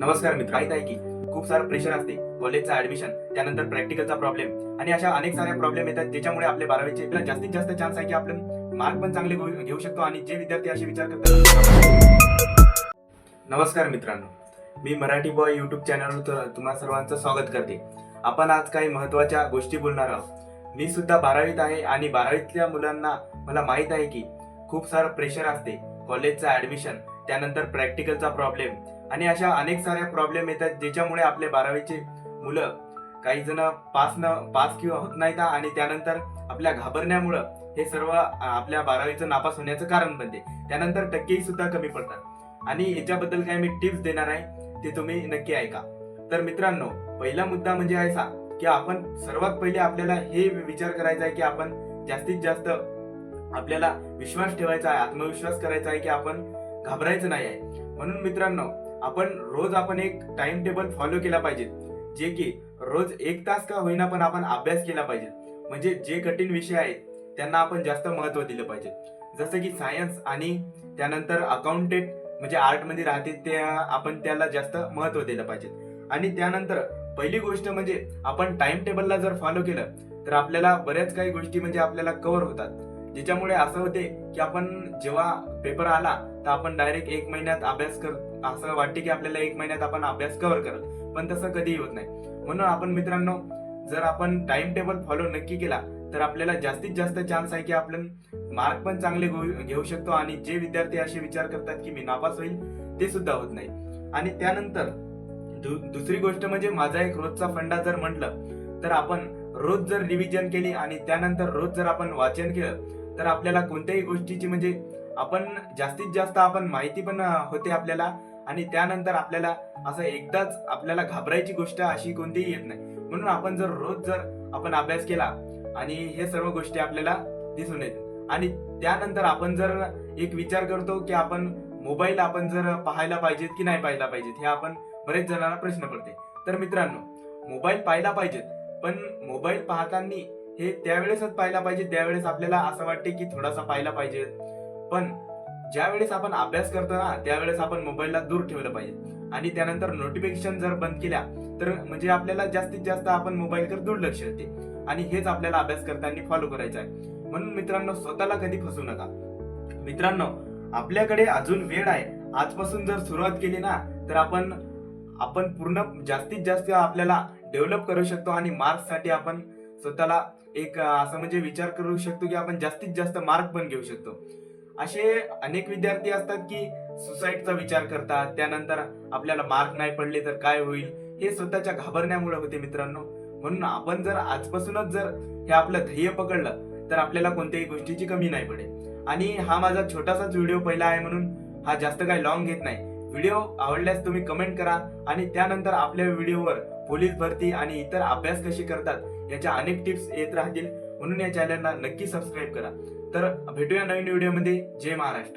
नमस्कार मित्र, माहित आहे की खूप सारं प्रेशर असते. कॉलेजचं ऍडमिशन, त्यानंतर प्रॅक्टिकलचा प्रॉब्लेम आणि अशा अनेक साऱ्या प्रॉब्लेम येतात ज्याच्यामुळे आपल्या 12वीचे जास्तीत जास्त चान्स आहे की आपण मार्क पण चांगले घेऊ शकतो. आणि जे विद्यार्थी असे विचार करतात. नमस्कार मित्रांनो, मी मराठी बॉय युट्यूब चॅनलवर तुम्हा सर्वांचं स्वागत करते. आपण आज काही महत्त्वाच्या गोष्टी बोलणार आहोत. मी सुद्धा 12वीत आहे आणि 12वीतल्या मुलांना मला माहित आहे की खूप सारं प्रेशर असते. कॉलेजचं ऍडमिशन, त्यानंतर प्रॅक्टिकलचा प्रॉब्लेम आणि अशा अनेक साऱ्या प्रॉब्लेम येतात ज्याच्यामुळे आपले 12वीचे मुलं काही जण पास किंवा होत नाहीत आणि त्यानंतर आपल्या घाबरण्यामुळं हे सर्व आपल्या 12वीचं नापास होण्याचं कारण बनते. त्यानंतर टक्केही सुद्धा कमी पडतात आणि याच्याबद्दल काही मी टिप्स देणार आहे, ते तुम्ही नक्की ऐका. तर मित्रांनो, पहिला मुद्दा म्हणजे असा की आपण सर्वात पहिले आपल्याला हे विचार करायचा आहे की आपण जास्तीत जास्त आपल्याला विश्वास ठेवायचा आहे, आत्मविश्वास करायचा आहे की आपण घाबरायचं नाही आहे. म्हणून मित्रांनो, आपण एक टाइम टेबल फॉलो केला पाहिजे, जे की रोज 1 तास का होईना पण आपण अभ्यास केला पाहिजे. म्हणजे जे कठीण विषय आहेत त्यांना आपण जास्त महत्त्व दिलं पाहिजे. जसं की सायन्स आणि त्यानंतर अकाउंटेंट म्हणजे आर्ट मध्ये राहते, ते आपण त्याला जास्त महत्त्व दिलं पाहिजे. आणि त्यानंतर पहिली गोष्ट म्हणजे आपण टाइम टेबलला जर फॉलो केलं तर आपल्याला बऱ्याच काही गोष्टी म्हणजे आपल्याला कव्हर होतात. ज्याच्यामुळे असं होते की आपण जेव्हा पेपर आला तर आपण डायरेक्ट 1 महिन्यात अभ्यास असं वाटते की आपल्याला 1 महिन्यात आपण अभ्यास कव्हर करत, पण तसं कधीही होत नाही. म्हणून आपण मित्रांनो, जर आपण टाइम टेबल फॉलो नक्की केला तर आपल्याला जास्तीत जास्त चान्स आहे की आपण मार्क पण चांगले घेऊ शकतो. आणि जे विद्यार्थी असे विचार करतात की मी नापास होईल, ते सुद्धा होत नाही. आणि त्यानंतर दुसरी गोष्ट म्हणजे माझा एक रोजचा फंडा जर म्हटलं तर आपण रोज जर रिव्हिजन केली आणि त्यानंतर रोज जर आपण वाचन केलं तर आपल्याला कोणत्याही गोष्टीची म्हणजे आपण जास्तीत जास्त आपण माहिती पण होते आपल्याला. आणि त्यानंतर आपल्याला असं एकदाच आपल्याला घाबरायची गोष्ट अशी कोणतीही येत नाही. म्हणून आपण जर आपण अभ्यास केला आणि हे सर्व गोष्टी आपल्याला दिसून येतात. आणि त्यानंतर आपण जर एक विचार करतो की आपण मोबाईल आपण जर पाहायला पाहिजेत की नाही पाहायला पाहिजेत, हे आपण बरेच जणांना प्रश्न पडते. तर मित्रांनो, मोबाईल पाहायला पाहिजेत, पण मोबाईल पाहताना हे त्यावेळेसच पाहायला पाहिजे त्यावेळेस आपल्याला असं वाटते की थोडासा पाहायला पाहिजे. पण ज्या वेळेस आपण अभ्यास करतो ना, त्यावेळेस आपण मोबाईलला दूर ठेवलं पाहिजे. आणि त्यानंतर नोटिफिकेशन जर बंद केल्या तर म्हणजे आपल्याला जास्तीत जास्त आपण मोबाईलकडे दुर्लक्ष होते. आणि हेच आपल्याला अभ्यास करताना फॉलो करायचं आहे. म्हणून मित्रांनो, स्वतःला कधी फसवू नका. मित्रांनो, आपल्याकडे अजून वेळ आहे. आजपासून जर सुरुवात केली ना तर आपण पूर्ण जास्तीत जास्त आपल्याला डेव्हलप करू शकतो. आणि मार्क्स साठी आपण स्वतःला एक असं म्हणजे विचार करू शकतो की आपण जास्तीत जास्त मार्क पण घेऊ शकतो. असे अनेक विद्यार्थी असतात की सुसाईडचा विचार करतात, त्यानंतर आपल्याला मार्क नाही पडले तर काय होईल, हे स्वतःच्या घाबरण्यामुळे होते मित्रांनो. म्हणून आपण जर आजपासूनच जर हे आपलं ध्येय पकडलं तर आपल्याला कोणत्याही गोष्टीची कमी नाही पडेल. आणि हा माझा छोटासाच व्हिडिओ पहिला आहे म्हणून हा जास्त काही लॉंग घेत नाही. व्हिडिओ आवडल्यास तुम्ही कमेंट करा आणि त्यानंतर आपल्या व्हिडिओवर पोलीस भरती आणि इतर अभ्यास कसे करतात याच्या अनेक टिप्स येत राहतील. म्हणून या चॅनलला नक्की सबस्क्राईब करा. तर भेटूया नवीन व्हिडिओमध्ये. जय महाराष्ट्र.